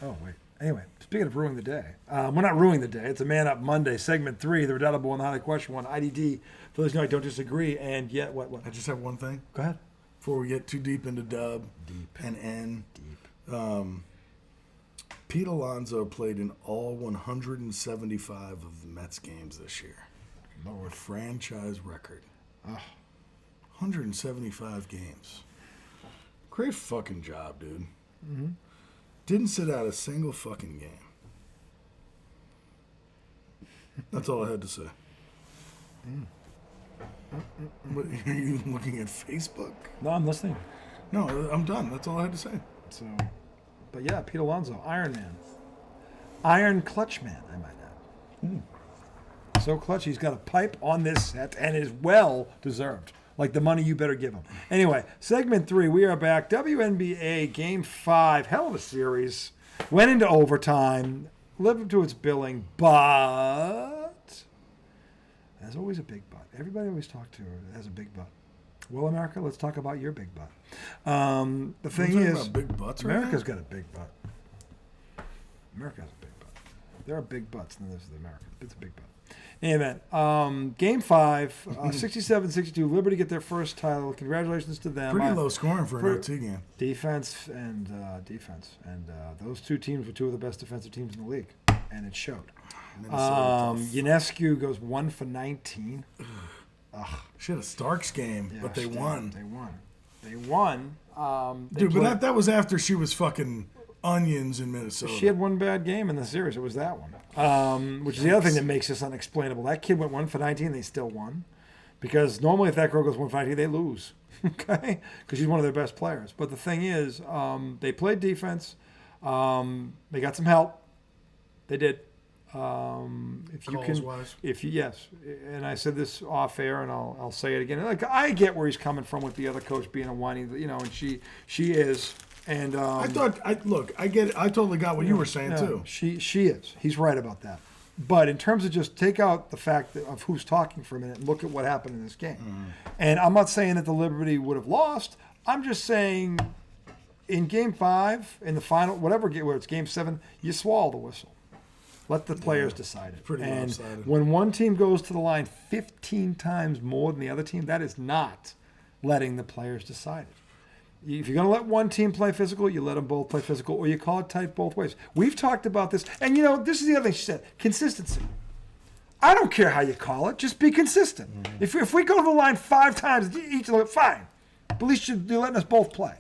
Oh, wait. Anyway, speaking of ruining the day, we're not ruining the day. It's a Man Up Monday, segment 3, the redoubtable and the highly questioned one, IDD. For those who know, I don't disagree, and yet what? I just have one thing. Go ahead. Before we get too deep into Dub and N. Pete Alonso played in all 175 of the Mets games this year. A franchise record. 175 games. Great fucking job, dude. Mm-hmm. Didn't sit out a single fucking game. That's all I had to say. What, are you looking at Facebook? No, I'm listening. No, I'm done. That's all I had to say. So, but yeah, Pete Alonso, Iron Man. Iron Clutch Man, I might add. So clutch, he's got a pipe on this set and is well deserved. Like the money you better give him. Anyway, segment 3, we are back. WNBA Game 5, hell of a series. Went into overtime, lived up to its billing, but there's always a big but. Everybody always talk to her has a big but. Well, America, let's talk about your big butt. The thing is, about big butts America's got a big butt. America has a big butt. There are big butts, and there's the America. It's a big butt. In any event, Game 5, 67-62, Liberty get their first title. Congratulations to them. Pretty low scoring for an OT game. Defense. And those two teams were two of the best defensive teams in the league, and it showed. Ionescu goes 1 for 19. She had a Starks game, but they won. They won. Dude, but that was after she was fucking onions in Minnesota. She had one bad game in the series. It was that one, which is the other thing that makes this unexplainable. That kid went 1 for 19. They still won. Because normally if that girl goes 1 for 19, they lose. Okay? Because she's one of their best players. But the thing is, they played defense. They got some help. They did. Yes, and I said this off air, and I'll say it again. Like I get where he's coming from with the other coach being a whiny, and she is. And I get it. I totally got what you were saying too. She is. He's right about that. But in terms of just take out the fact of who's talking for a minute and look at what happened in this game. And I'm not saying that the Liberty would have lost. I'm just saying in Game 5, in the final, whatever game, where it's Game 7, you swallow the whistle. Let the players decide it. Pretty and lopsided. When one team goes to the line 15 times more than the other team, that is not letting the players decide it. If you're going to let one team play physical, you let them both play physical, or you call it tight both ways. We've talked about this. And, this is the other thing she said, consistency. I don't care how you call it. Just be consistent. If we go to the line 5 times, each look fine. But at least you're letting us both play.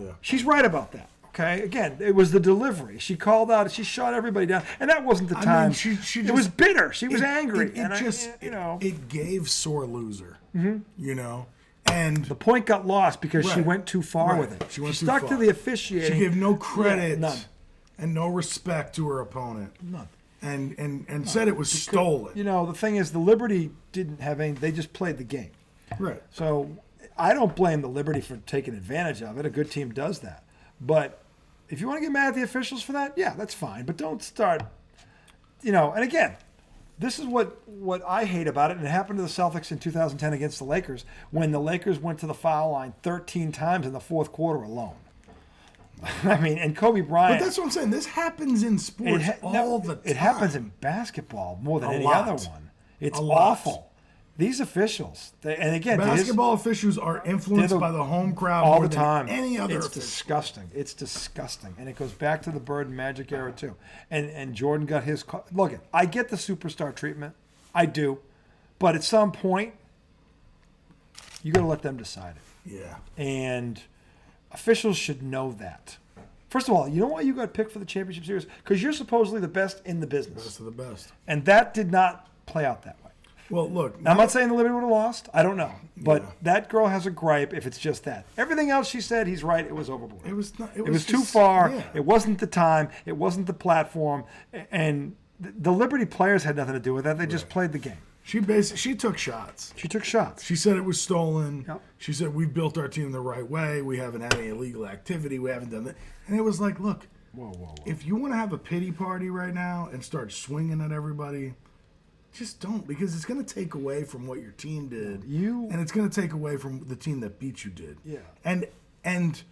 Yeah. She's right about that. Okay. Again, it was the delivery. She called out. She shot everybody down, and that wasn't the time. She just, it was bitter. She was angry. It gave sore loser. And the point got lost because she went too far with it. She stuck to the officiating. She gave no credit, none, and no respect to her opponent. None. And said it was stolen. The thing is, the Liberty didn't have any. They just played the game. Right. So I don't blame the Liberty for taking advantage of it. A good team does that. But if you want to get mad at the officials for that, yeah, that's fine. But don't start, and again, this is what I hate about it. And it happened to the Celtics in 2010 against the Lakers when the Lakers went to the foul line 13 times in the fourth quarter alone. I mean, and Kobe Bryant. But that's what I'm saying. This happens in sports all the time. It happens in basketball more than any other one. It's awful. These officials, and again, basketball officials are influenced by the home crowd all more the time. Than any other. It's disgusting. It's disgusting, and it goes back to the Bird and Magic era too. And Jordan got his. Look, I get the superstar treatment, I do, but at some point, you got to let them decide it. Yeah. And officials should know that. First of all, you know why you got picked for the championship series? Because you're supposedly the best in the business. Best of the best. And that did not play out that way. Well, look. Now, I'm not saying the Liberty would have lost. I don't know. But that girl has a gripe if it's just that. Everything else she said, he's right. It was overboard. It was not. It was too far. Yeah. It wasn't the time. It wasn't the platform. And the Liberty players had nothing to do with that. They just played the game. She took shots. She took shots. She said it was stolen. Yep. She said we built our team the right way. We haven't had any illegal activity. We haven't done that. And it was like, look, whoa. If you want to have a pity party right now and start swinging at everybody, just don't, because it's going to take away from what your team did. And it's going to take away from the team that beat you did. Yeah. And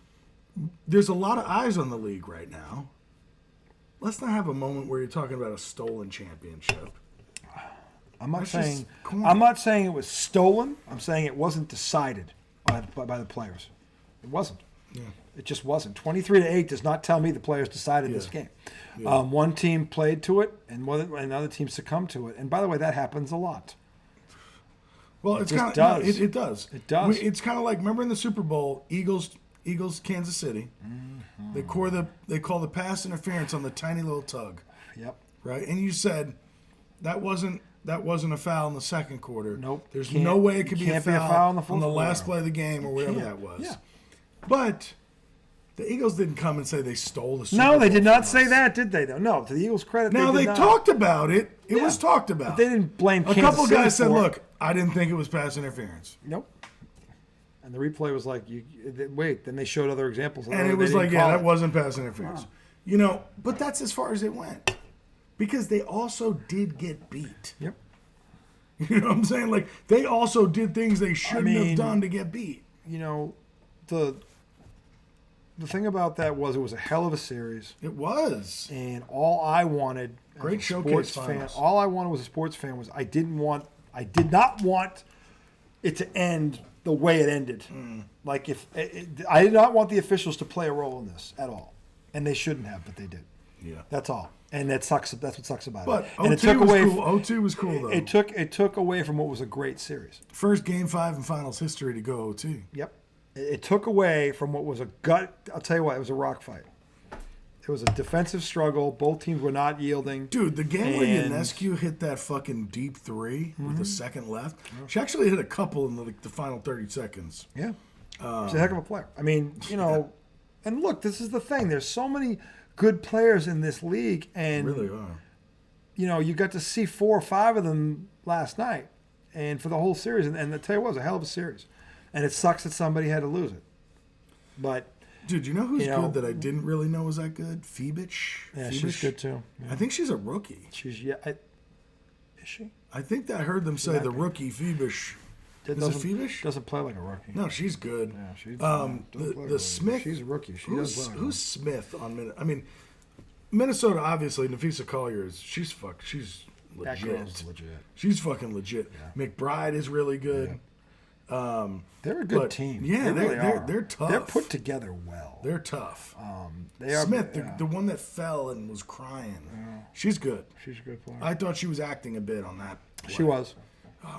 there's a lot of eyes on the league right now. let's not have a moment where you're talking about a stolen championship. I'm not saying it was stolen. I'm saying it wasn't decided by the players. It wasn't. Yeah. It just wasn't. 23-8 does not tell me the players decided this game. Yeah. One team played to it, and another team succumbed to it. And by the way, that happens a lot. Well, it does. It does. It does. It's kind of like, remember in the Super Bowl, Eagles, Kansas City. Mm-hmm. They call the pass interference on the tiny little tug. Yep. Right, and you said that wasn't a foul in the second quarter. Nope. There's no way it could be a foul on the last play of the game or whatever that was. Yeah. But the Eagles didn't come and say they stole the Super Bowl. No, they did not say that, did they? Though. No, to the Eagles' credit, they talked about it. It was talked about. But they didn't blame Kansas City. A couple guys City said, for it. "Look, I didn't think it was pass interference." Nope. And the replay was like, wait. Then they showed other examples. And it was like, that wasn't pass interference. Wow. But that's as far as it went. Because they also did get beat. Yep. You know what I'm saying? Like, they also did things they shouldn't have done to get beat. The thing about that was it was a hell of a series. It was. And all I wanted as a sports fan, all I wanted was a sports fan was I did not want it to end the way it ended. Like I did not want the officials to play a role in this at all. And they shouldn't have, but they did. Yeah. That's all. And that sucks. That's what sucks about but it. But O2 was cool, though. It took away from what was a great series. First Game 5 in finals history to go OT. Yep. It took away from what was a gut. I'll tell you what, it was a rock fight. It was a defensive struggle. Both teams were not yielding. Dude, the game where Ionescu hit that fucking deep three with a second left, she actually hit a couple in the final 30 seconds. Yeah. She's a heck of a player. I mean, and look, this is the thing. There's so many good players in this league, and really are. You got to see 4 or 5 of them last night, and for the whole series. And I tell you what, it was a hell of a series. And it sucks that somebody had to lose it. But dude, you know who's good that I didn't really know was that good? Phoebich. Yeah, she's good too. Yeah. I think she's a rookie. Is she? I think that I heard them say the rookie Phoebich. Is it Phoebich? Doesn't play like a rookie. No, she's good. Yeah, she's the Smith. She's a rookie. Who's Smith on Minnesota? I mean, Minnesota obviously. Nafisa Collier she's legit. That girl's legit. She's fucking legit. Yeah. McBride is really good. Yeah. They're a good team. Yeah, they're tough. They're put together well. They're tough. They are Smith, the one that fell and was crying. Yeah. She's good. She's a good player. I thought she was acting a bit on that play. She was.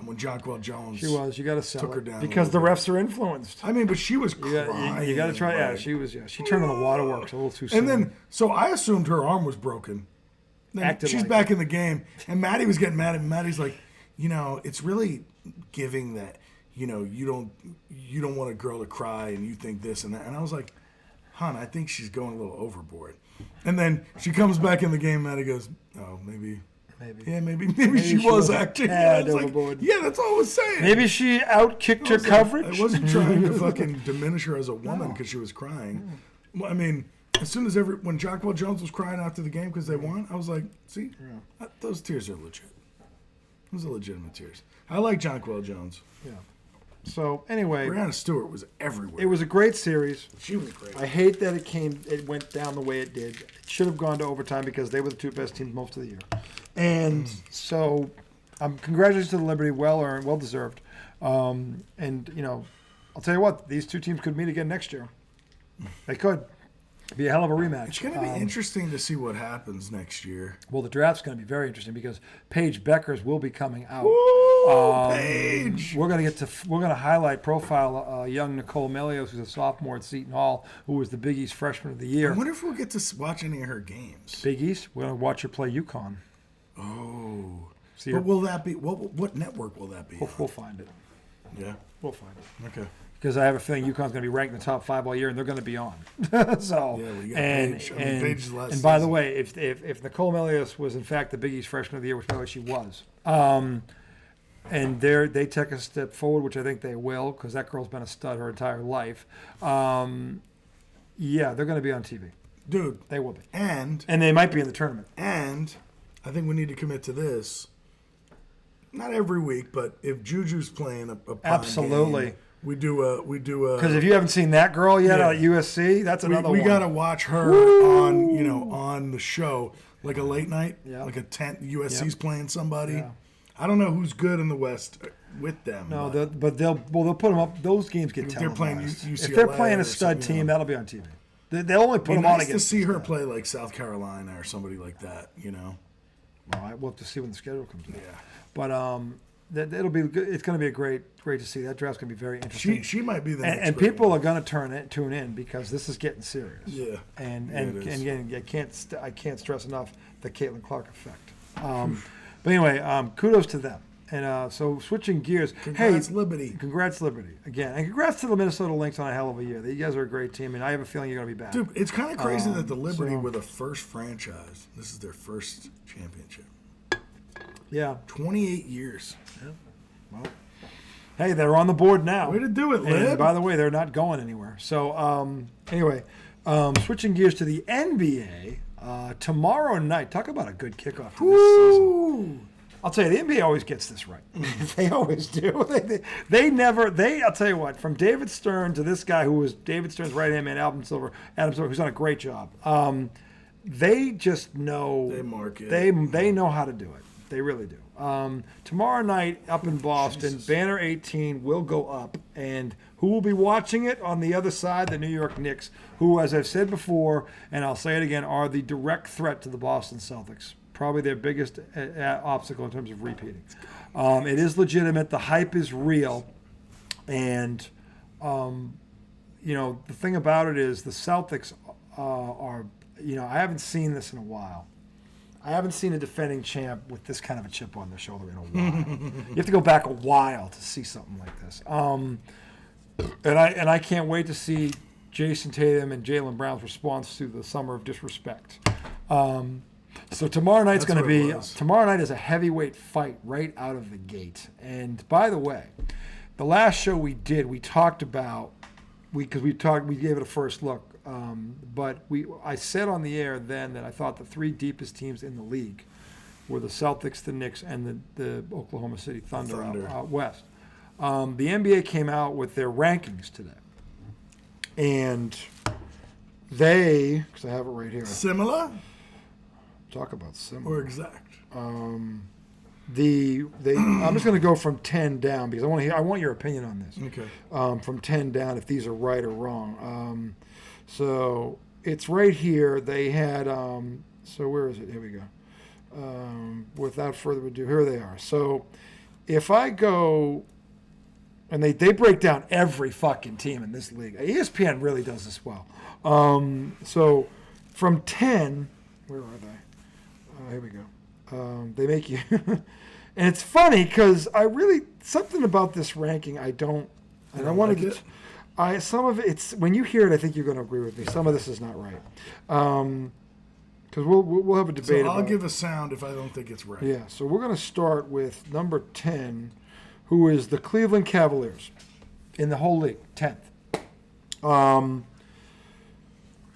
When Jonquel Jones. She was. You got to sell took her down because the refs are influenced. I mean, but she was crying. You got to try. Yeah, she was. Yeah, she turned on the waterworks a little too soon. And then, so I assumed her arm was broken. Then she's back in the game, and Maddie was getting mad, and Maddie's like, it's really giving that. You don't want a girl to cry, and you think this and that. And I was like, hon, I think she's going a little overboard. And then she comes back in the game, and Maddie goes, oh, maybe. Yeah, maybe she was acting. Overboard. Yeah, that's all I was saying. Maybe she outkicked her coverage. I wasn't trying to fucking diminish her as a woman because she was crying. Well, I mean, as soon as when Jonquel Jones was crying after the game because they won, I was like, see, those tears are legit. Those are legitimate tears. I like Jonquel Jones. Yeah. So anyway, Breanna Stewart was everywhere. It was a great series. She was great. I hate that it went down the way it did. It should have gone to overtime because they were the 2 best teams most of the year. And so, congratulations to the Liberty, well earned, well deserved. And I'll tell you what, these 2 teams could meet again next year. They could. Be a hell of a rematch. It's going to be interesting to see what happens next year. Well, the draft's going to be very interesting because Paige Beckers will be coming out. Ooh, Paige! We're going to profile young Nicole Melios, who's a sophomore at Seton Hall, who was the Big East Freshman of the Year. I wonder if we'll get to watch any of her games. Big East, we're going to watch her play UConn. Oh, but will that be what network will that be? We'll find it. Yeah, we'll find it. Okay. Because I have a feeling UConn's going to be ranked in the top 5 all year, and they're going to be on. So, yeah, we got Paige. Paige's last and by the way, if Nicole Melios was in fact the Big East Freshman of the Year, which by the way she was, and they take a step forward, which I think they will, because that girl's been a stud her entire life. Yeah, they're going to be on TV, dude. They will be, and they might be in the tournament. And I think we need to commit to this. Not every week, but if Juju's playing a absolutely. Game, we do a because if you haven't seen that girl yet at USC, that's another one. We got to watch her on on the show, like a late night, Yeah. like a 10. USC's playing somebody. Yeah. I don't know who's good in the West with them. No, they'll put them up. Those games get If they're playing televised. UCLA If they're playing a or stud something, team, that'll be on TV. They'll only put It'd them be on nice to against. see her play like South Carolina or somebody like that. Well, we'll have to see when the schedule comes out. Yeah. But it'll be good. It's going to be great to see. That draft's going to be very interesting. She might be the next. And great people one. are going to tune in because this is getting serious. Yeah. And it is. again, I can't stress enough the Caitlin Clark effect. But anyway, kudos to them. And so switching gears. Congrats, Liberty. Congrats, Liberty. Again. And congrats to the Minnesota Lynx on a hell of a year. You guys are a great team, and I have a feeling you're going to be back. Dude, it's kind of crazy that the Liberty were the first franchise. This is their first championship. Yeah. 28 years. Yeah. Well, hey, they're on the board now. Way to do it, And Lib. by the way, they're not going anywhere. So anyway, switching gears to the NBA. Tomorrow night, talk about a good kickoff to this season. I'll tell you, the NBA always gets this right. They always do. I'll tell you what, from David Stern to this guy who was David Stern's right-hand man, Adam Silver, who's done a great job. They just know. They market. They know how to do it. They really do. Tomorrow night up in Boston, Banner 18 will go up. And who will be watching it on the other side? The New York Knicks, who, as I've said before, and I'll say it again, are the direct threat to the Boston Celtics. Probably their biggest obstacle in terms of repeating. It is legitimate. The hype is real. And, the thing about it is the Celtics are, I haven't seen this in a while. I haven't seen a defending champ with this kind of a chip on their shoulder in a while. You have to go back a while to see something like this. And I can't wait to see Jason Tatum and Jaylen Brown's response to the summer of disrespect. So tomorrow night's going to be tomorrow night is a heavyweight fight right out of the gate. And by the way, the last show we did, we talked about we gave it a first look. But I said on the air then that I thought the three deepest teams in the league were the Celtics, the Knicks, and the Oklahoma City Thunder. Out west. The NBA came out with their rankings today. And because I have it right here. Similar? Talk about similar. Or exact? I'm just going to go from 10 down because I want your opinion on this. Okay. From 10 down, if these are right or wrong. So it's right here. They had, so where is it? Here we go. Without further ado, here they are. So if I go, and they break down every fucking team in this league. ESPN really does this well. So from 10, where are they? Here we go. They make you, and it's funny because something about this ranking I wanted to. Some of it's when you hear it, I think you're going to agree with me. Some of this is not right, because we'll have a debate. So I'll give a sound if I don't think it's right. Yeah. So we're going to start with number 10, who is the Cleveland Cavaliers, in the whole league, 10th.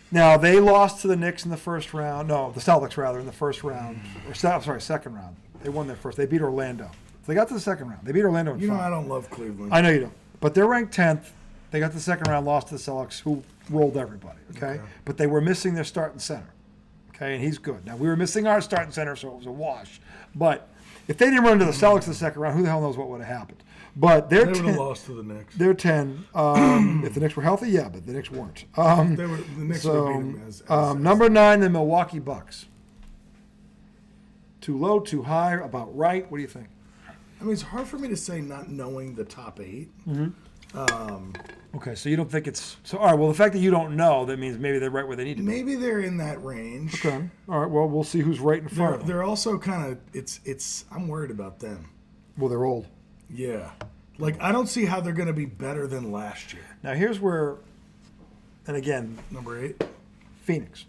Now they lost to the Knicks in the first round. No, the Celtics rather in the first round. Second round. They won their first. They beat Orlando. So they got to the second round. They beat Orlando in 5. I don't love Cleveland. I know you don't. But they're ranked 10th. They got to the second round, lost to the Celtics, who rolled everybody, okay? But they were missing their starting center, okay? And he's good. Now, we were missing our starting center, so it was a wash. But if they didn't run into the Celtics in the second round, who the hell knows what would have happened? But they would have lost to the Knicks. They're 10. If the Knicks were healthy, yeah, but the Knicks weren't. The Knicks would have beat them as number 9, the Milwaukee Bucks. Too low, too high, about right? What do you think? I mean, it's hard for me to say not knowing the top 8. Okay, so you don't think it's so? All right. Well, the fact that you don't know, that means maybe they're right where they need to be. Maybe they're in that range. Okay. All right. Well, we'll see who's right in front of them. They're also kind of it's. I'm worried about them. Well, they're old. Yeah. Like I don't see how they're going to be better than last year. Now here's where, and again, number 8, Phoenix,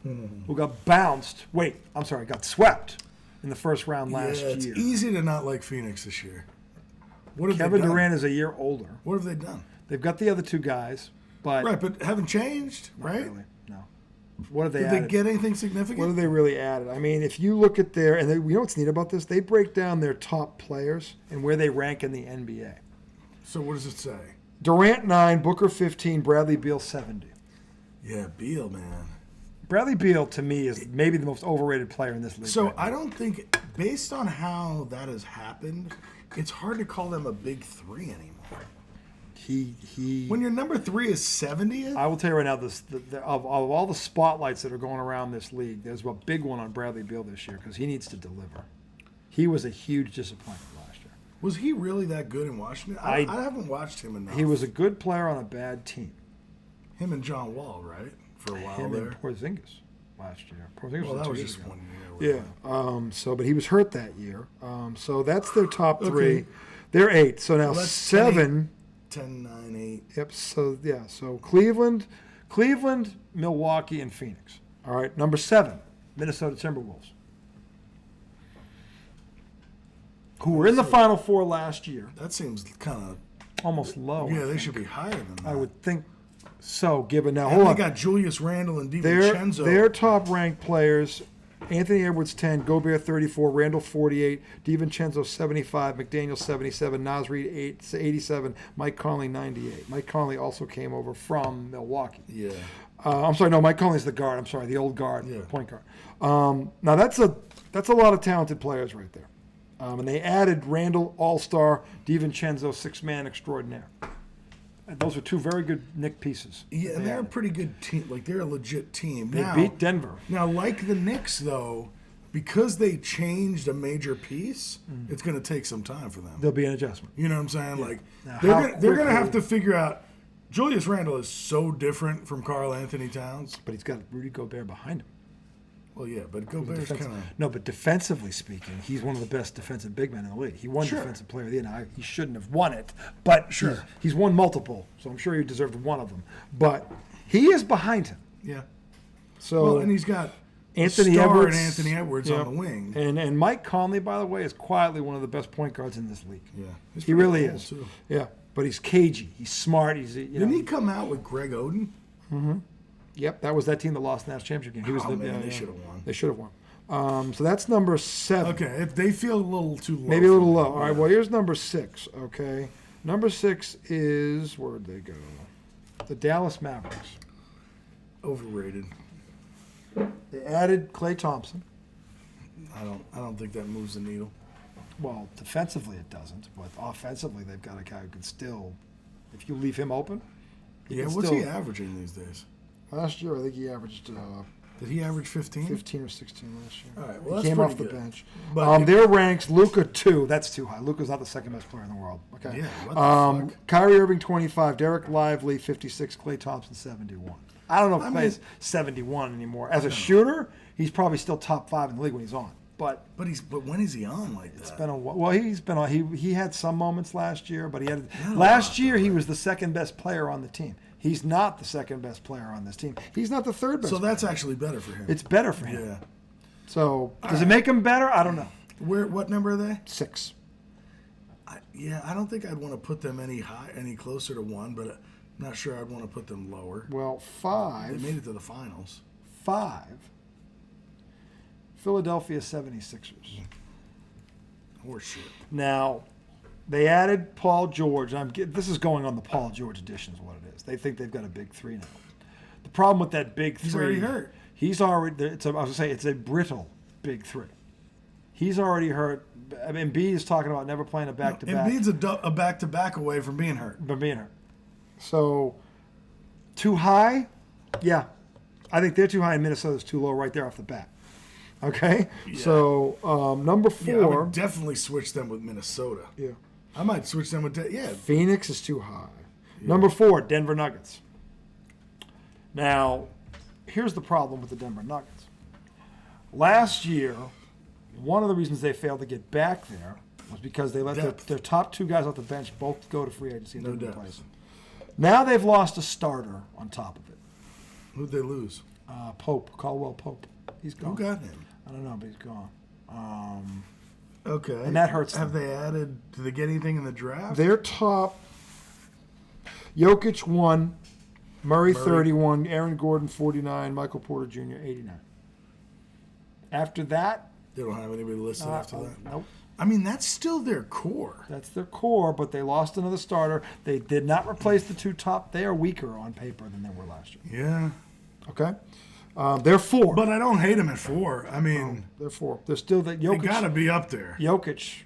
who got bounced. Wait, I'm sorry, got swept in the first round last year. Yeah, it's easy to not like Phoenix this year. What have Kevin they done? Durant is a year older. What have they done? They've got the other two guys, but right, but haven't changed, right? Really, no. What have they Did added? they get anything significant? What have they really added? I mean, if you look at you know what's neat about this? They break down their top players and where they rank in the NBA. So what does it say? Durant 9, Booker 15, Bradley Beal 70. Yeah, Beal, man. Bradley Beal, to me, is maybe the most overrated player in this league. So right now. I don't think, based on how that has happened, it's hard to call them a big three anymore. When your number 3 is 70th? I will tell you right now, of all the spotlights that are going around this league, there's a big one on Bradley Beal this year because he needs to deliver. He was a huge disappointment last year. Was he really that good in Washington? I haven't watched him enough. He was a good player on a bad team. Him and John Wall, right? For a while Him there. and Porzingis last year. Porzingis Well, that was 2 years just ago. 1 year. Yeah. But he was hurt that year. So that's their top 3. They're 8. So now Well, that's 7. 10, 9, 8. Yep. So Cleveland, Milwaukee, and Phoenix. All right. Number 7, Minnesota Timberwolves, who were in the Final Four last year. That seems kind of Almost low. Yeah, they should be higher than that. I would think so. Given now, And hold they on. got Julius Randle and DiVincenzo. Their top-ranked players: Anthony Edwards 10, Gobert 34, Randall 48, DiVincenzo 75, McDaniel 77, Naz Reid 87, Mike Conley 98. Mike Conley also came over from Milwaukee. Yeah. I'm sorry, no, Mike Conley's the guard. I'm sorry, the old guard, Yeah. point guard. Now that's a lot of talented players right there. And they added Randall, All-Star, DiVincenzo, six-man extraordinaire. And those are 2 very good Knick pieces. Yeah, and they're a pretty good team. Like, they're a legit team. They beat Denver. Now, like the Knicks, though, because they changed a major piece, it's going to take some time for them. There'll be an adjustment. You know what I'm saying? Like, Now, they're going to have to figure out. Julius Randle is so different from Karl Anthony Towns. But he's got Rudy Gobert behind him. Well, yeah, but Gobert's kind of. No, but defensively speaking, he's one of the best defensive big men in the league. He won Sure. Defensive Player of the Year. Now, he shouldn't have won it, but Sure. he's won multiple, so I'm sure he deserved one of them. But he is behind him. Yeah. So Well, and he's got Anthony Star Edwards, and Anthony Edwards yeah. on the wing. And Mike Conley, by the way, is quietly one of the best point guards in this league. Yeah, he's He pretty really cool, is. too. Yeah, but he's cagey. He's smart. Didn't he come out with Greg Oden? Yep, that was that team that lost the national championship game. He was They should have won. They should have won. So that's number 7. Okay, if they feel a little too low. Maybe a little for low. me, All right, yeah. well, here's number 6, okay? Number 6 is, where'd they go? The Dallas Mavericks. Overrated. They added Klay Thompson. I don't think that moves the needle. Well, defensively it doesn't, but offensively they've got a guy who can still, if you leave him open, Yeah, can what's still- he averaging these days? Last year, I think he averaged Did he average 15? 15 or 16 last year. All right, well, he that's came pretty off the good. bench. But Their ranks, Luka 2. That's too high. Luka's not the second best player in the world. Okay. Yeah, what the fuck? Kyrie Irving 25, Derek Lively 56, Klay Thompson 71. I don't know if I Klay's 71 anymore. As a shooter, he's probably still top 5 in the league when he's on. But But when is he on like that? it's been a while. Well, he's been on. He had some moments last year, but he had Not a last lot, year though, he right? was the second best player on the team. He's not the second best player on this team. He's not the third best. So that's player. actually better for him. It's better for him. Yeah. So does it make him better? I don't know. What number are they? 6. I don't think I'd want to put them any closer to 1, but I'm not sure I'd want to put them lower. Well, They 5. made it to the finals. 5. Philadelphia 76ers. Horseshit. Now, they added Paul George. This is going on the Paul George edition is what it is. They think they've got a big 3 now. The problem with that big 3. He's already hurt. He's already. I was gonna say it's a brittle big 3. He's already hurt. I mean, Embiid is talking about never playing a back-to-back. Embiid's a back-to-back away from being hurt. But being hurt. So, too high? Yeah. I think they're too high and Minnesota's too low right there off the bat. Okay? Yeah. So, number 4. Yeah, I would definitely switch them with Minnesota. Yeah. I might switch them with Phoenix is too high. Number 4, Denver Nuggets. Now, here's the problem with the Denver Nuggets. Last year, one of the reasons they failed to get back there was because they let their top 2 guys off the bench both go to free agency and No didn't depth. replace them. Now they've lost a starter on top of it. Who'd they lose? Caldwell Pope. He's gone. Who got him? I don't know, but he's gone. Okay. And that hurts Have them. they added? Did they get anything in the draft? Their top, Jokic 1, Murray 31, Aaron Gordon 49, Michael Porter Jr. 89. After that, They don't have anybody listed after that. nope. I mean, that's still their core. That's their core, but they lost another starter. They did not replace the 2 top. They are weaker on paper than they were last year. Yeah. Okay? They're 4. But I don't hate him at 4. I mean, They're 4. They're still that you Jokic. got to be up there. Jokic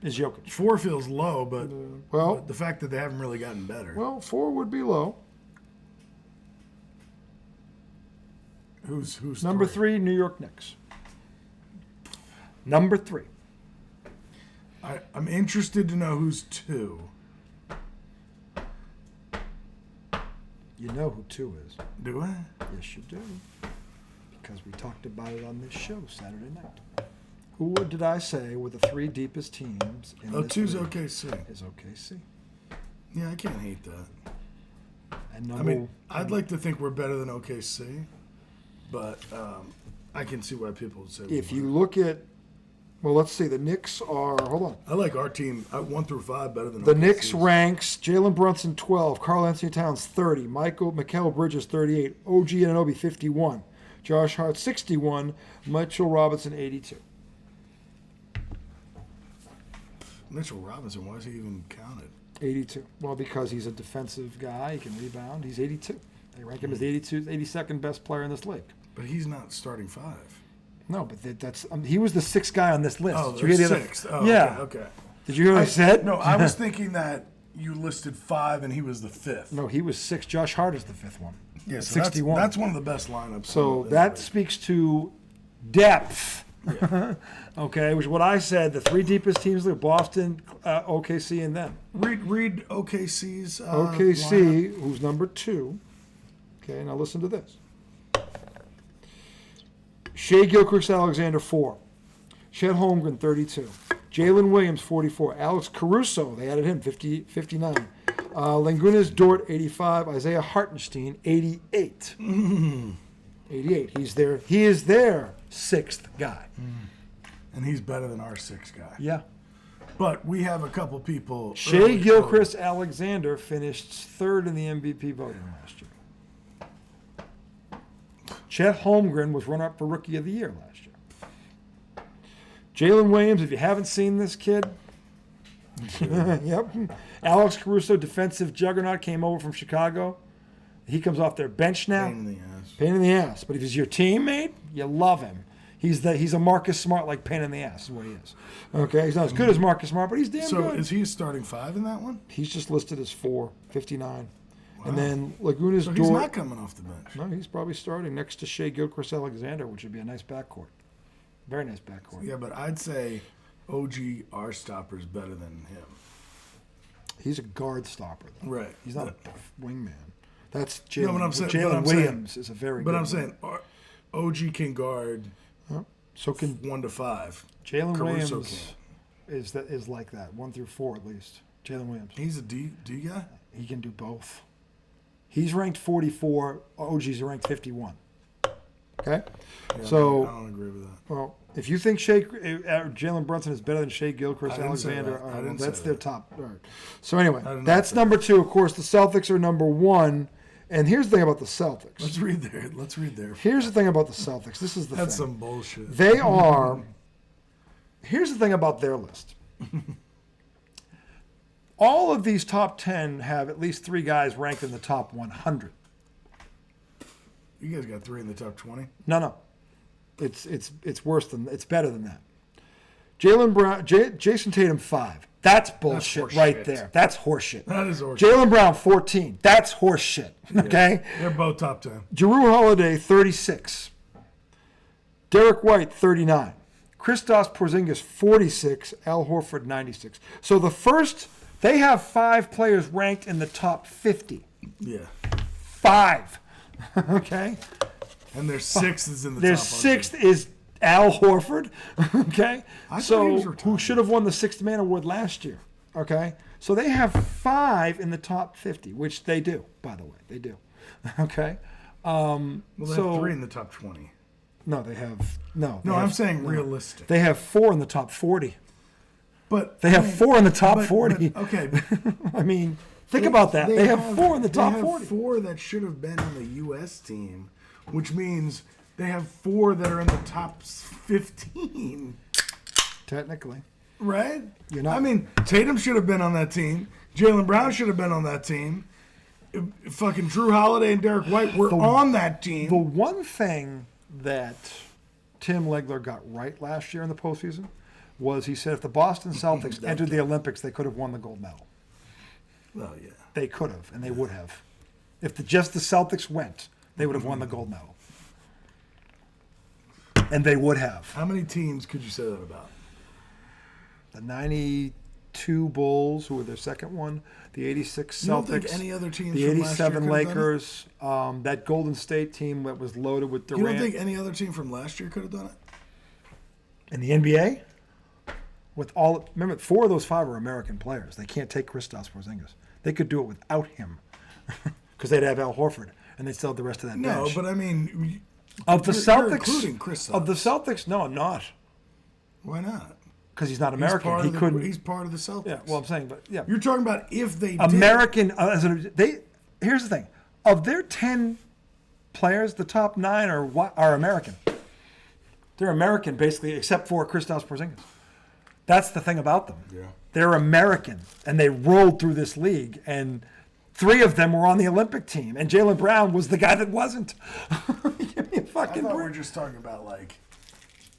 is Jokic. 4 feels low, but, well, but the fact that they haven't really gotten better. Well, 4 would be low. Who's number 3? New York Knicks. Number 3. I'm interested to know who's 2. You know who 2 is. Do I? Yes, you do. Because we talked about it on this show Saturday night. Who did I say were the 3 deepest teams in this 2's league? OKC. Is OKC. Yeah, I can't hate that. And I'd like to think we're better than OKC, but I can see why people would say if you look at, well, let's see. The Knicks are, hold on. I like our team 1 through 5 better than The OKC's. Knicks ranks Jalen Brunson 12, Karl Anthony Towns 30, Mikal Bridges 38, OG Anunoby 51, Josh Hart 61, Mitchell Robinson 82. Mitchell Robinson, why is he even counted? 82. Well, because he's a defensive guy, he can rebound. He's 82. They rank him as the 82nd best player in this league. But he's not starting 5. No, but that's he was the 6th guy on this list. Oh, Did you hear the 6th. Oh, yeah. Okay. Did you hear what I said? No, I was thinking that you listed 5 and he was the 5th. No, he was 6. Josh Hart is the 5th one. Yeah, so 61. That's one of the best lineups. So in that the league. speaks to depth. Yeah. Okay, which is what I said. The 3 deepest teams are Boston, OKC, and them. Read OKC's OKC, lineup. who's number 2. Okay, now listen to this. Shea Gilchrist-Alexander 4. Chet Holmgren 32. Jalen Williams 44. Alex Caruso, they added him 59. Langunas Dort 85. Isaiah Hartenstein 88. 88. He is their 6th guy. And he's better than our 6th guy. Yeah. But we have a couple people. Shea Gilchrist-Alexander finished 3rd in the MVP voting last year. Chet Holmgren was runner-up for Rookie of the Year last year. Jalen Williams, if you haven't seen this kid, yep. Alex Caruso, defensive juggernaut, came over from Chicago. He comes off their bench now. Pain in the ass. Pain in the ass. But if he's your teammate, you love him. He's a Marcus Smart, like pain in the ass is what he is. Okay, he's not as good as Marcus Smart, but he's damn So good. is he starting 5 in that one? He's just listed as 4, 59. Wow. And then Lagunas So Dort. he's not coming off the bench. No, he's probably starting next to Shea Gilchrist-Alexander, which would be a nice backcourt. Very nice backcourt. Yeah, but I'd say OG our stopper is better than him. He's a guard stopper, though. Right. He's not a wingman. That's No, Jalen. but I'm saying- but Jalen I'm Williams saying- is a very But good I'm one. saying OG can guard So can 1 to 5. Jalen Caruso Williams is like that, 1 through 4 at least. Jalen Williams. He's a D guy? He can do both. He's ranked 44. OG's ranked 51. Okay? Yeah, So, I don't agree with that. well, if you think Jalen Brunson is better than Shea I didn't say Gilchrist-Alexander, that. all I right, well, didn't say that's their that. top. All right. So anyway, I did not that's say number 2. Of course, the Celtics are number 1. And here's the thing about the Celtics. Let's read there. Here's the thing about the Celtics. This is the That's thing. some bullshit. They are. Here's the thing about their list. All of these top 10 have at least 3 guys ranked in the top 100. You guys got 3 in the top 20? No. It's worse than it's better than that. Jalen Brown, Jason Tatum 5. That's bullshit horseshit. right there. That's horseshit. That is horseshit. Jalen Brown 14. That's horseshit. Okay. They're both top 10. Jrue Holiday 36. Derek White 39. Kristaps Porzingis 46. Al Horford 96. So they have 5 players ranked in the top 50. Yeah. 5. Okay. And their 6th is in the Their top 6th is Al Horford. Okay. I thought he was retired. Who should have won the 6th man award last year. Okay. So they have 5 in the top 50, which they do, by the way. They do. Okay. Well, they have 3 in the top 20. No, they have no. No, I'm saying realistic. They have 4 in the top 40. But They have 4 in the top 40. But, okay. But I mean, think about that. They have 4 in the top 40. They have 4 that should have been on the U.S. team, which means they have 4 that are in the top 15. Technically. Right? You're not- I mean, Tatum should have been on that team. Jaylen Brown should have been on that team. fucking Drew Holiday and Derek White were on that team. The one thing that Tim Legler got right last year in the postseason was he said if the Boston Celtics entered the Olympics, they could have won the gold medal. Well, yeah. They could have, and they would have. If just the Celtics went, they would have won the gold medal. And they would have. How many teams could you say that about? The 92 Bulls, who were their second one, the 86 Celtics, You don't think any other teams the from last year 87 could have done it? Lakers, that Golden State team that was loaded with Durant. You don't think any other team from last year could have done it? In the NBA? Remember, 4 of those 5 are American players. They can't take Kristaps Porzingis. They could do it without him because they'd have Al Horford, and they'd still have the rest of that No, bench. but I mean, Of the you're Celtics, including Kristaps. of the Celtics, no, I'm not, Why not? because he's not American. He He's couldn't. part of the Celtics. Yeah, well, I'm saying, but yeah, You're talking about if they American. Here's the thing: of their 10 players, the top 9 are American. They're American, basically, except for Kristaps Porzingis. That's the thing about them. Yeah. They're American, and they rolled through this league, and 3 of them were on the Olympic team, and Jaylen Brown was the guy that wasn't. Give me a I fucking thought we break. were just talking about like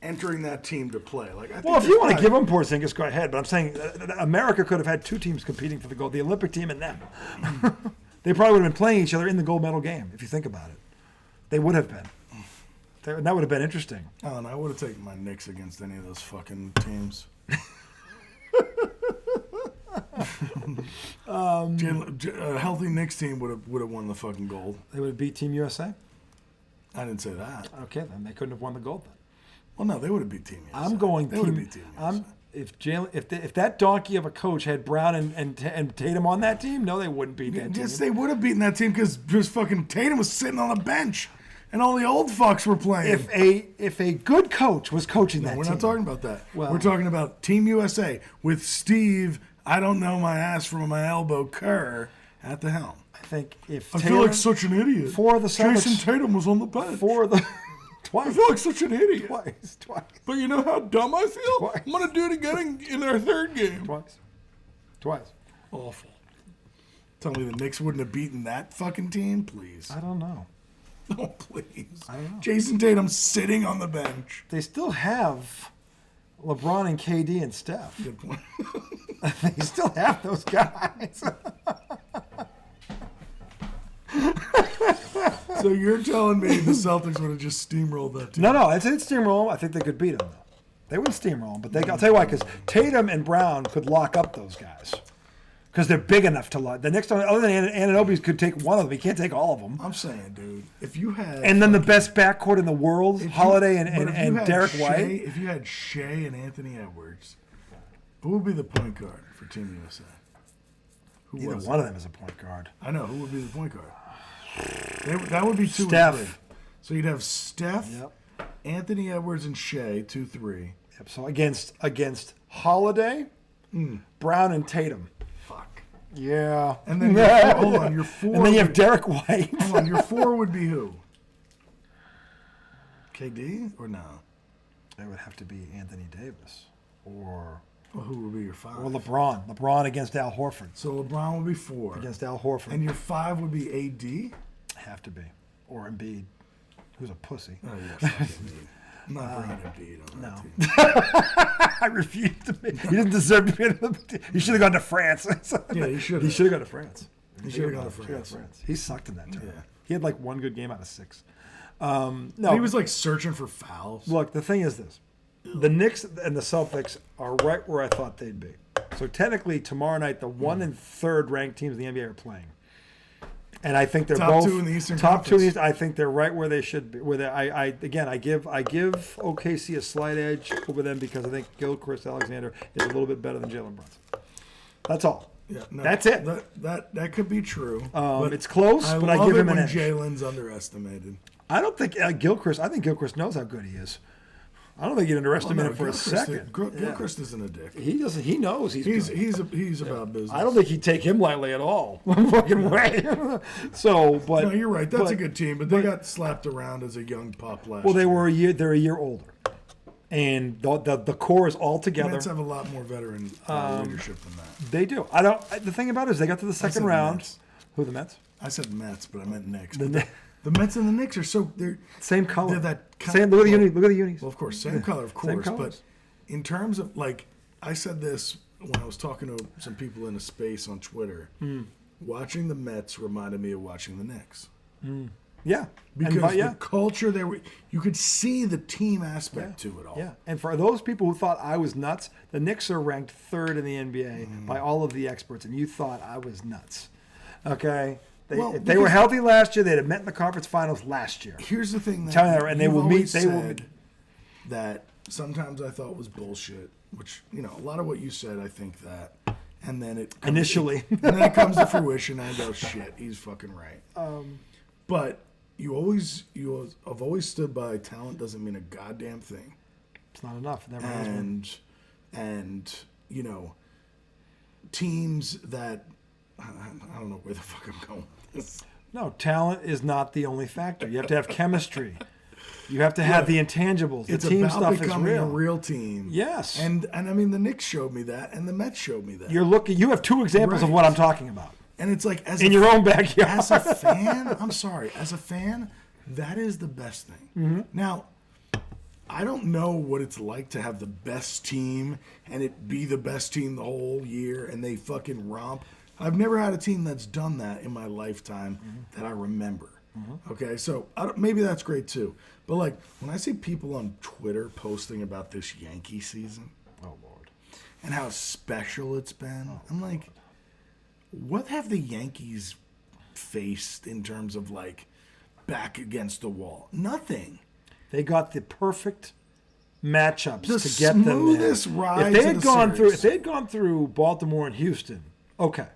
entering that team to play. Like, I think Well, if you want to there's give them Porzingis, go ahead. But I'm saying America could have had 2 teams competing for the gold, the Olympic team and them. They probably would have been playing each other in the gold medal game, if you think about it. They would have been. That would have been interesting. Alan, I would have taken my Knicks against any of those fucking teams. A healthy Knicks team would have won the fucking gold. They would have beat Team USA? I didn't say that. Okay, then they couldn't have won the gold then. Well, no, they would have beat Team USA. I'm going They would have beat Team USA. If that donkey of a coach had Brown and Tatum on that team, no, they wouldn't beat that Yes, team. they would have beaten that team because fucking Tatum was sitting on the bench and all the old fucks were playing. If a good coach was coaching that We're team, not talking about that. Well- We're talking about Team USA with Steve, I don't know my ass from my elbow, Kerr at the helm. I think if I Tatum, feel like such an idiot. For the Celtics- Jason Tatum was on the bench. twice, I feel like such an idiot. twice, But you know how dumb I feel? Twice. I'm going to do it again in our third game. twice. Awful. Tell me the Knicks wouldn't have beaten that fucking team, please. I don't know. Oh, please. I don't know. Jason Tatum sitting on the bench. They still have LeBron and KD and Steph. Good point. They still have those guys. So you're telling me the Celtics would have just steamrolled that team? No, I said steamroll. I think they could beat them, though. They wouldn't steamroll them, but I'll tell you why, because Tatum and Brown could lock up those guys. Because they're big enough to lock. The next one, other than Anunoby, could take one of them. He can't take all of them. I'm saying, dude, if you had... And then the best backcourt in the world, Holiday and Derek White. If you had Shea and Anthony Edwards, who would be the point guard for Team USA? Either one of them is a point guard. I know. Who would be the point guard? That would be 2 Steph. and 3. So you'd have Steph, Yep. Anthony Edwards, and Shea, 2-3. Yep. So against Holiday, Brown, and Tatum. Fuck. Yeah. And then hold on, your 4. And then you have Derek White. Hold on, your 4 would be who? KD or no? It would have to be Anthony Davis or Well, who would be your 5? LeBron. LeBron against Al Horford. So LeBron would be 4. Against Al Horford. And your 5 would be AD? Have to be. Or Embiid, who's a pussy. Oh, yeah, fuck Embiid. I'm not bringing Embiid on that team. I refuse to be. He doesn't deserve to be in the He should have gone to France. Yeah, he should He have. should have gone to France. He should have gone to Should've gone France. He sucked in that tournament. Yeah. He had like 1 good game out of 6. No, He was like searching for fouls. look, the thing is this. The Knicks and the Celtics are right where I thought they'd be. So technically tomorrow night, the 1 and 3rd ranked teams in the NBA are playing. And I think they're Top both 2 in the Eastern top 2 in the Conference. East. I think they're right where they should be. Where I give OKC a slight edge over them because I think Gilchrist Alexander is a little bit better than Jalen Brunson. That's all. Yeah, no, That's it. That could be true. But It's close, but I love give it him an when edge. Jalen's underestimated. I don't think Gilchrist. I think Gilchrist knows how good he is. I don't think he'd underestimate him for a second. Gilchrist isn't a dick. He doesn't. He knows he's good. He's about business. I don't think he'd take him lightly at all. Fucking way. So, but No, you're right. That's a good team, but they got slapped around as a young pup last Well, they year. were a year. They're a year older, and the core is all together. Nets have a lot more veteran leadership than that. They do. I don't. The thing about it is they got to the second said round. Nets. Who, the Mets? I said Mets, but I meant Knicks. The Mets and the Knicks are they're same color. They're Same. Look at the unis. Look at the unis. Well, of course, same color, of course. But in terms of like, I said this when I was talking to some people in a space on Twitter. Watching the Mets reminded me of watching the Knicks. Yeah, because the culture there, you could see the team aspect to it all. Yeah, and for those people who thought I was nuts, the Knicks are ranked 3rd in the NBA by all of the experts, and you thought I was nuts. Okay, if they were healthy last year, they'd have met in the conference finals last year. Here's the thing that and they will meet. They will meet. That sometimes I thought was bullshit. Which a lot of what you said, I think that, and then it comes, and then it comes to fruition, and I go, shit, he's fucking right. But I've always stood by talent doesn't mean a goddamn thing. It's not enough. It never has been. And teams that I don't know where the fuck I'm going with this. No, talent is not the only factor. You have to have chemistry. You have to have the intangibles. The team stuff is real. It's about becoming a real team. Yes. And I mean, the Knicks showed me that, and the Mets showed me that. You have 2 examples of what I'm talking about. And it's like, in your own backyard. As a fan, I'm sorry. As a fan, that is the best thing. Mm-hmm. Now, I don't know what it's like to have the best team and it be the best team the whole year and they fucking romp. I've never had a team that's done that in my lifetime that I remember. Okay, so maybe that's great too. But like when I see people on Twitter posting about this Yankee season, oh Lord, and how special it's been, I'm like, what have the Yankees faced in terms of like back against the wall? Nothing. They got the perfect matchups to get them there. Smoothest ride. If they had gone through Baltimore and Houston, okay.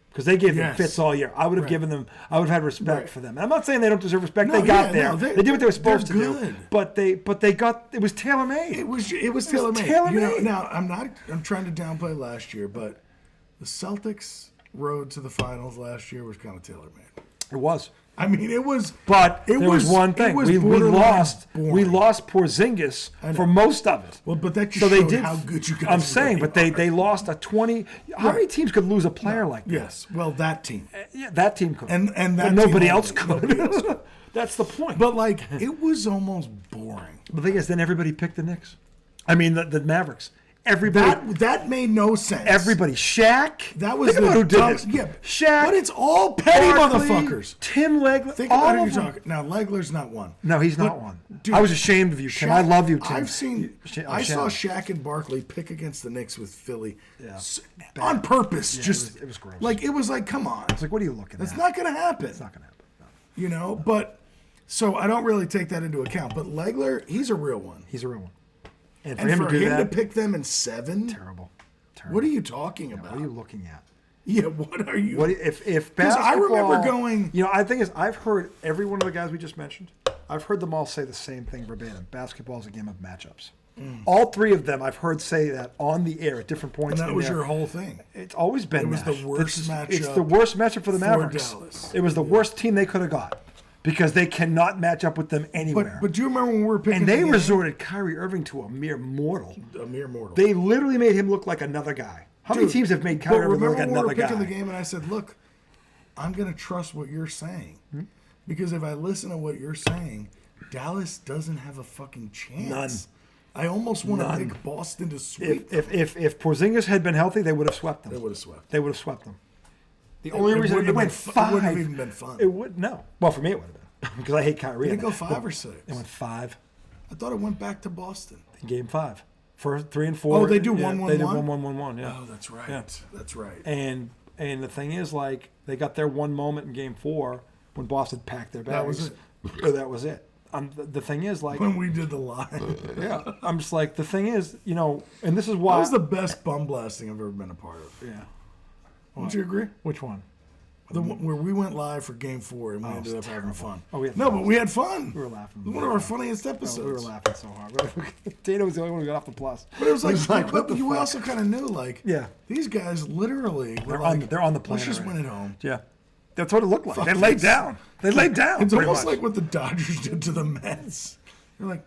Because they gave them fits all year. I would have given them. I would have had respect for them. And I'm not saying they don't deserve respect. They got there. No, they did what they were supposed to do. But they got. It was tailor made. It was tailor made. Now I'm trying to downplay last year, but the Celtics' road to the finals last year was kind of tailor made. It was. I mean, it was. But there was one thing. We lost. Boring. We lost Porzingis for most of it. Well, but that just showed how good you guys. I'm saying, but they lost a 20. How many teams could lose a player like that? Yes. Well, that team. Yeah, that team could. And that but nobody else could. That's the point. But like, it was almost boring. The thing is, then everybody picked the Knicks. I mean, the Mavericks. Everybody. That made no sense. Everybody. Shaq. That was the who did this. Yeah. Shaq. But it's all petty Barkley, motherfuckers. Tim Legler. Think about who you're talking. Now, Legler's not one. No, he's not one. Dude, I was ashamed of you, Tim. I love you, Tim. I saw Shaq and Barkley pick against the Knicks with Philly on purpose. Yeah, it was gross. It was like, come on. It's like, what are you looking at? That's not going to happen. It's not going to happen. No. You know, but so I don't really take that into account. But Legler, he's a real one. He's a real one. And for him to pick them in 7? Terrible. What are you talking about? What are you looking at? Yeah, what are you? If basketball, I remember going. I think I've heard every one of the guys we just mentioned. I've heard them all say the same thing verbatim. Basketball is a game of matchups. All 3 of them I've heard say that on the air at different points. And that was your whole thing. It's always been. It was the worst matchup. It's the worst matchup for the Mavericks. Dallas. It was the worst team they could have got. Because they cannot match up with them anywhere. But do you remember when we were picking? And they resorted Kyrie Irving to a mere mortal. A mere mortal. They literally made him look like another guy. How many teams have made Kyrie Irving look like another guy? Remember when we were picking the game and I said, look, I'm going to trust what you're saying. Because if I listen to what you're saying, Dallas doesn't have a fucking chance. None. I almost want to pick Boston to sweep them. If Porzingis had been healthy, they would have swept them. They would have swept. They would have swept them. The only reason it went 5. It wouldn't have even been fun. It would no. Well, for me it would have been. Because I hate Kyrie. Did it go 5 or 6? It went 5. I thought it went back to Boston. In game 5. First 3 and 4. Oh, they do 1-1-1? They did 1-1-1-1, yeah. Oh, that's right. Yeah. That's right. And the thing is, like, they got their one moment in game 4 when Boston packed their bags. That was it. That was it. The thing is, like... When we did the line. Yeah. I'm just like, the thing is, and this is why... That was the best bum blasting I've ever been a part of. Yeah. Don't you agree? Which one? Where we went live for Game 4 and we ended up having fun. Oh, but we had fun. We were laughing. It was one of our funniest episodes. We were laughing so hard. Dana was the only one who got off the plus. But it was like, but you also kind of knew, like, yeah, these guys literally they're on the planet. Let's just win at home. Yeah, that's what it looked like. They laid down. They laid down. It's almost like what the Dodgers did to the Mets. You're like,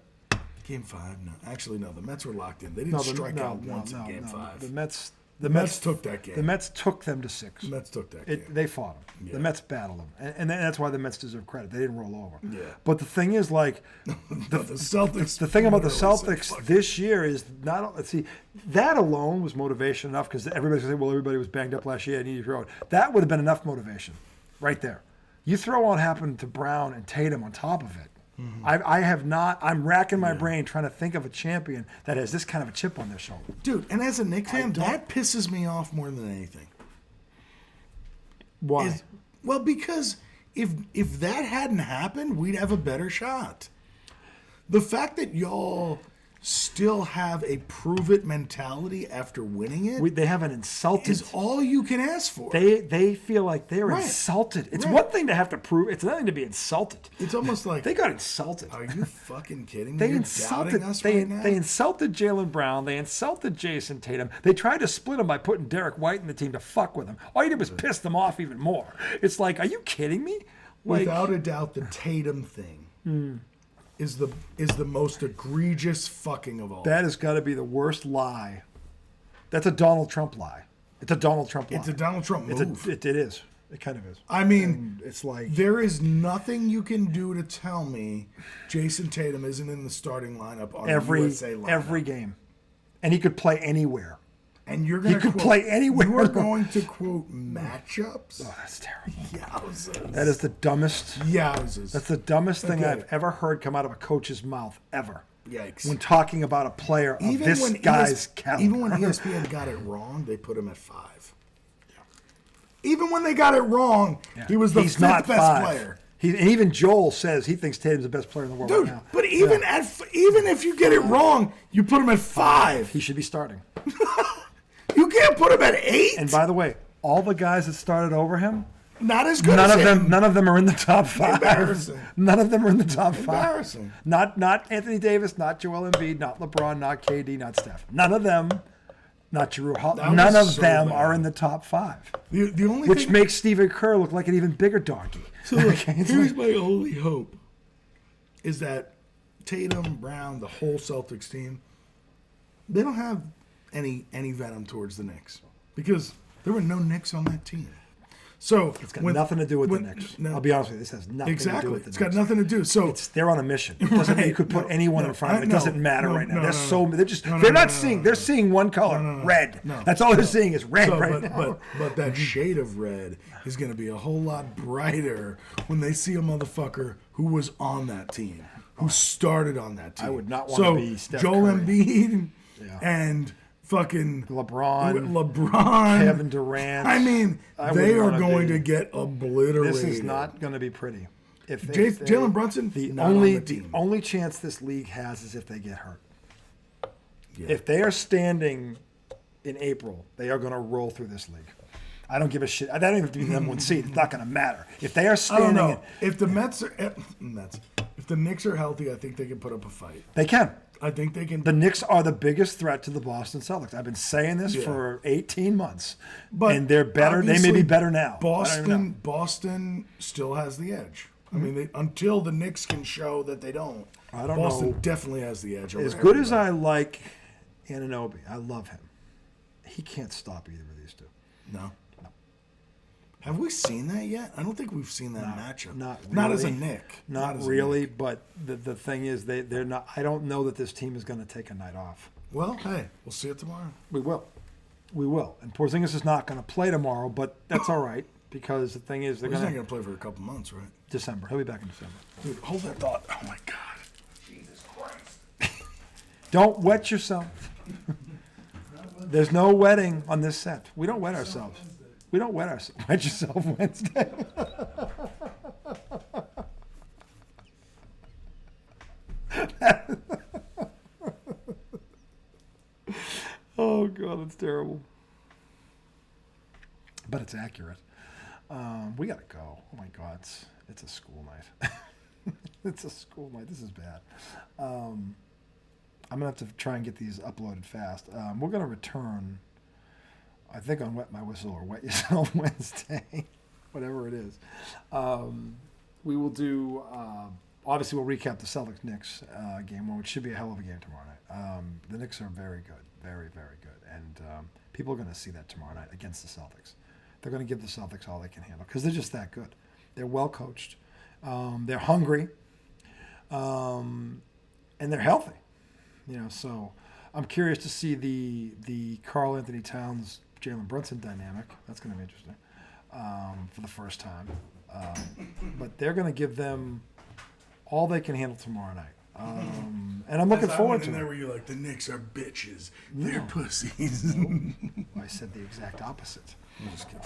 Game 5. No, actually, no. The Mets were locked in. They didn't strike out once in Game 5. The Mets. The Mets took that game. The Mets took them to 6. The Mets took that game. They fought them. Yeah. The Mets battled them. And that's why the Mets deserve credit. They didn't roll over. Yeah. But the thing is, like, the Celtics. The thing about the literally Celtics this year is not. Let's see, that alone was motivation enough because everybody's going to say, well, everybody was banged up last year. I need to throw it. That would have been enough motivation right there. You throw what happened to Brown and Tatum on top of it. Mm-hmm. I have not. I'm racking my brain trying to think of a champion that has this kind of a chip on their shoulder. Dude, and as a Knicks fan, that pisses me off more than anything. Why? Well, because if that hadn't happened, we'd have a better shot. The fact that y'all still have a prove-it mentality after winning it they haven't insulted. is all you can ask for. They feel like they're Right. insulted. It's Right. one thing to have to prove. It's another thing to be insulted. It's almost like, They got insulted. are you fucking kidding me? They You're insulted. doubting us They right now? they insulted Jaylen Brown. They insulted Jason Tatum. They tried to split him by putting Derek White in the team to fuck with him. All you did was piss them off even more. It's like, are you kidding me? Like, Without a doubt, the Tatum thing is the most egregious fucking of all. that has got to be the worst lie. That's a Donald Trump lie. It's a Donald Trump lie. It's a Donald Trump move. It is. It kind of is. I mean, And it's like there is nothing you can do to tell me Jason Tatum isn't in the starting lineup on the USA lineup. every game, and he could play anywhere. And you're going to could play anywhere. You are going to quote matchups? Oh, that's terrible. Yowzers. That is the dumbest. Yowzers. That's the dumbest thing Okay. I've ever heard come out of a coach's mouth ever. Yikes. When talking about a player of this guy's caliber. Even when ESPN got it wrong, they put him at 5. Even when they got it wrong, he was the He's 5th not best 5. player. And even Joel says he thinks Tatum's the best player in the world Dude, right now. but even if you get it wrong, you put him at 5. He should be starting. You can't put him at 8. And by the way, all the guys that started over him, Not as good none as of him. them are in the top 5. Embarrassing. None of them are in the top 5. Embarrassing. Not Anthony Davis, not Joel Embiid, not LeBron, not KD, not Steph. None of them, not Jrue Holiday. None of so them bad. are in the top 5. The only Which thing, makes Stephen Kerr look like an even bigger donkey. so look, here's my only hope is that Tatum, Brown, the whole Celtics team, they don't have any venom towards the Knicks because there were no Knicks on that team. So It's got nothing to do with the Knicks. no. I'll be honest with you. This has nothing to do Exactly, with the it's Knicks. got nothing to do. So They're on a mission. It doesn't mean you could put anyone in front of them. It doesn't matter right now. They're seeing one color, red. no. That's all they're seeing is red right now. But that shade of red is going to be a whole lot brighter when they see a motherfucker who was on that team, who started on that team. I would not want to be Steph Joel Curry. Embiid Yeah. and fucking LeBron, Kevin Durant. I mean, I they wouldn't are wanna going be- to get obliterated. This is not going to be pretty. If Jalen Brunson, the not on the the team. only chance this league has is if they get hurt. Yeah. If they are standing in April, they are going to roll through this league. I don't give a shit. I don't even have to be the number 1 seed. It's not going to matter. If they are I standing, don't know. If the if the Knicks are healthy, I think they can put up a fight. they can. I think they can. The Knicks are the biggest threat to the Boston Celtics. I've been saying this for 18 months, and they're better. They may be obviously, better now. I don't even know. Boston still has the edge. I mean, until the Knicks can show that they don't. I don't Boston know. definitely has the edge. Over As good as everybody. I like Anunoby, I love him. He can't stop either of these two. No. Have we seen that yet? I don't think we've seen that matchup. Not Not as a really. Knick. Not as a really, Knick. but the thing is, they're not. I don't know that this team is going to take a night off. Well, hey, we'll see it tomorrow. We will. And Porzingis is not going to play tomorrow, but that's all right because the thing is, they're He's going not to going to play for a couple months, right? December. He'll be back in December. Dude, hold that thought. Oh, my God. Jesus Christ. Don't wet yourself. There's no wetting on this set. We don't wet ourselves. We don't wet ourselves. Wet yourself Wednesday. Oh, God, that's terrible. But it's accurate. We got to go. Oh, my God. It's a school night. It's a school night. This is bad. I'm going to have to try and get these uploaded fast. We're going to return, I think, on Wet My Whistle or Wet Yourself Wednesday, whatever it is. We will do obviously, we'll recap the Celtics-Knicks game, which should be a hell of a game tomorrow night. The Knicks are very good, very, very good. And people are going to see that tomorrow night against the Celtics. They're going to give the Celtics all they can handle because they're just that good. They're well coached. They're hungry. And they're healthy. So I'm curious to see the Karl Anthony Towns, Jalen Brunson dynamic. That's going to be interesting for the first time. But they're going to give them all they can handle tomorrow night. And I'm looking forward to it. There where you're like, the Knicks are bitches. They're pussies. I said the exact opposite.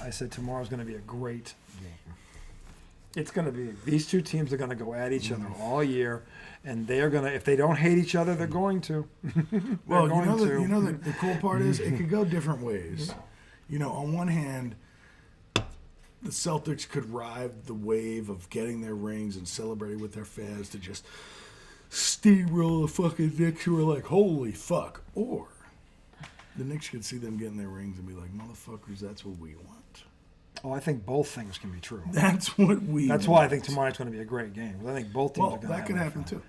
I said tomorrow's going to be a great game. It's going to be. These two teams are going to go at each other all year, and they are going to. If they don't hate each other, they're going to. Well, the cool part is it could go different ways. On one hand, the Celtics could ride the wave of getting their rings and celebrating with their fans to just steamroll the fucking Knicks who are like, holy fuck. Or the Knicks could see them getting their rings and be like, motherfuckers, that's what we want. Oh, I think both things can be true. That's what we That's want. why I think tomorrow's going to be a great game. I think both teams are going to have that could happen fun. too.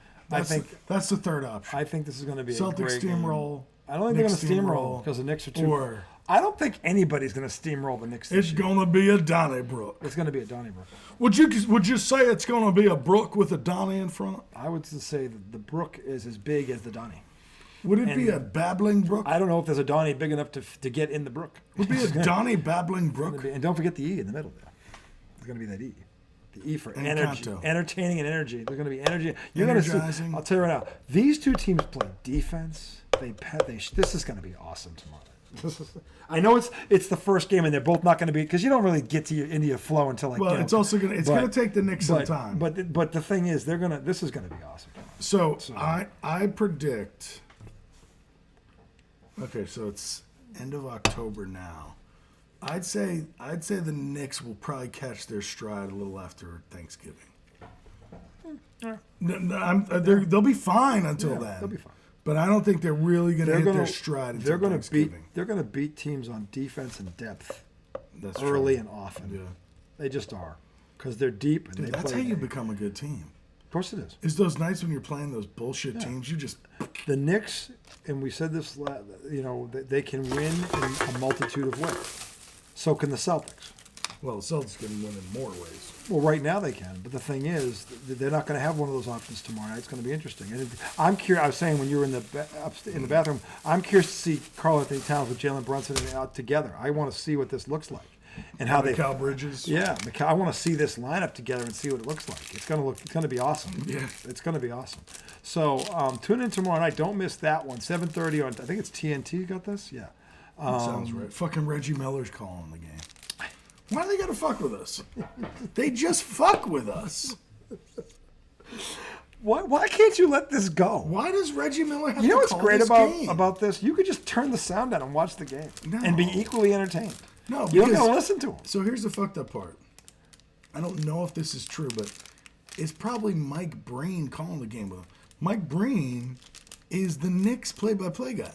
That's the third option. I think this is going to be Celtics a great steamroll. game. I don't think they're going to steamroll because the Knicks are too. I don't think anybody's going to steamroll the Knicks this It's year. going to be a Donnybrook. It's going to be a Donnybrook. Would you say it's going to be a Brook with a Donny in front? I would say that the Brook is as big as the Donny. Would it be a babbling brook? I don't know if there's a Donny big enough to get in the brook. Would it be a Donny babbling brook? And don't forget the E in the middle there. There's going to be that E. The E for energy. Encanto. Entertaining and energy. There's going to be energy. You're going to see. I'll tell you right now. These two teams play defense. This is going to be awesome tomorrow. I know it's the first game and they're both not going to be because you don't really get into your flow until it's also going to take the Knicks some time. But the thing is this is going to be awesome. So I predict. Okay, so it's end of October now. I'd say the Knicks will probably catch their stride a little after Thanksgiving. They'll be fine until then. They'll be fine. But I don't think they're really going to hit their stride until Thanksgiving. They're going to beat teams on defense and depth That's early true. and often. Yeah. They just are because they're deep. And Dude, that's how you become a good team. Of course it is. Is those nights when you're playing those bullshit teams, you just... The Knicks, and we said this, they can win in a multitude of ways. So can the Celtics. Well, the Celtics can win in more ways. Well, right now they can, but the thing is, they're not going to have one of those options tomorrow night. It's going to be interesting. And I'm curious. I was saying when you were in the bathroom, I'm curious to see Karl Anthony Towns with Jalen Brunson out together. I want to see what this looks like and how they. Mikal Bridges. Yeah, I want to see this lineup together and see what it looks like. It's going to be awesome. Yeah, it's going to be awesome. So tune in tomorrow night. Don't miss that one. 7:30 on. I think it's TNT. You got this? Yeah. Sounds right. Fucking Reggie Miller's calling the game. Why do they gotta fuck with us? They just fuck with us. Why can't you let this go? Why does Reggie Miller have to call this game? You know what's great about this? You could just turn the sound down and watch the game and be equally entertained. No, you don't gotta listen to him. So here's the fucked up part. I don't know if this is true, but it's probably Mike Breen calling the game with him. Mike Breen is the Knicks play-by-play guy.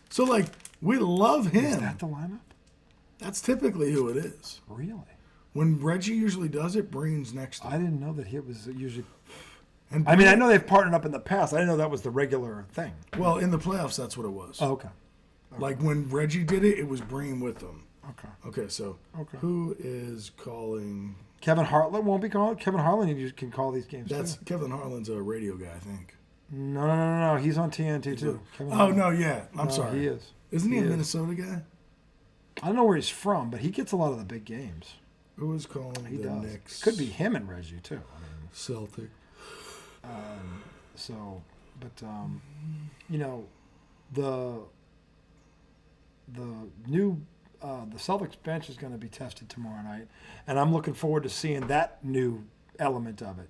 So, we love him. Is that the lineup? That's typically who it is. Really? When Reggie usually does it, Breen's next to him. I didn't know that he was usually... And I mean, I know they've partnered up in the past. I didn't know that was the regular thing. Well, in the playoffs, that's what it was. Oh, okay. Like when Reggie did it, it was Breen with them. Okay. Okay, so who is calling... Kevin Harlan won't be calling? Kevin Harlan can call these games too. Kevin Harlan's a radio guy, I think. No. He's on TNT too. I'm sorry. He is. Isn't he a Minnesota guy? I don't know where he's from, but he gets a lot of the big games. Who is calling the Knicks? Could be him and Reggie too. Celtic. The new the Celtics bench is going to be tested tomorrow night, and I'm looking forward to seeing that new element of it.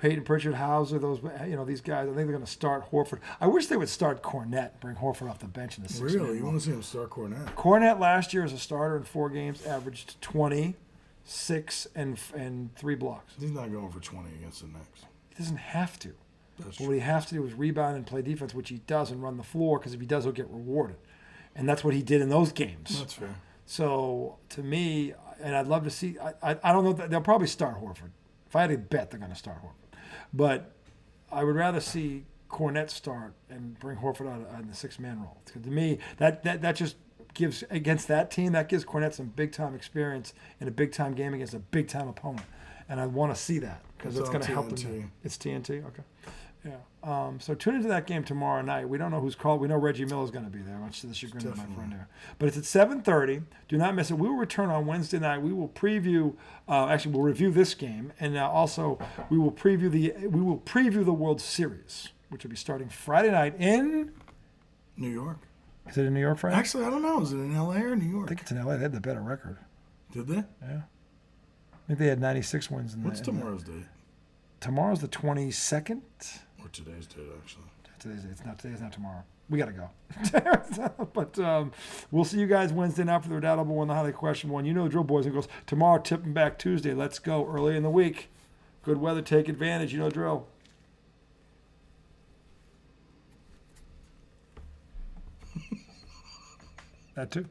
Peyton Pritchard, Hauser, these guys. I think they're going to start Horford. I wish they would start Cornette, bring Horford off the bench in the 6 Really? You want to see him start Cornette? Cornette last year as a starter in 4 games averaged 20, 6, and 3 blocks. He's not going for 20 against the Knicks. He doesn't have to. That's but true. what he has to do is rebound and play defense, which he does, and run the floor, because if he does, he'll get rewarded. And that's what he did in those games. That's fair. So, to me, and I'd love to see, I don't know, they'll probably start Horford. If I had to bet, they're going to start Horford. But I would rather see Cornet start and bring Horford out on the 6-man role. To me, that just gives, against that team, that gives Cornet some big-time experience in a big-time game against a big-time opponent. And I want to see that because it's going to help them. It's TNT? Okay. Yeah. So tune into that game tomorrow night. We don't know who's called. We know Reggie Miller's going to be there, much to the chagrin of my friend there. But it's at 7:30. Do not miss it. We will return on Wednesday night. We will preview. We'll review this game, and also we will preview the World Series, which will be starting Friday night in New York. Is it in New York Friday? Actually, I don't know. Is it in LA or New York? I think it's in LA. They had the better record. Did they? Yeah. I think they had 96 wins. What's tomorrow's date? Tomorrow's the 22nd. Or today's date, actually. Today's not tomorrow. We got to go. But we'll see you guys Wednesday night for the Redoubtable One, the Highly Questionable One. You know the drill, boys and girls. Tomorrow, tipping back Tuesday. Let's go early in the week. Good weather, take advantage. You know the drill. That too.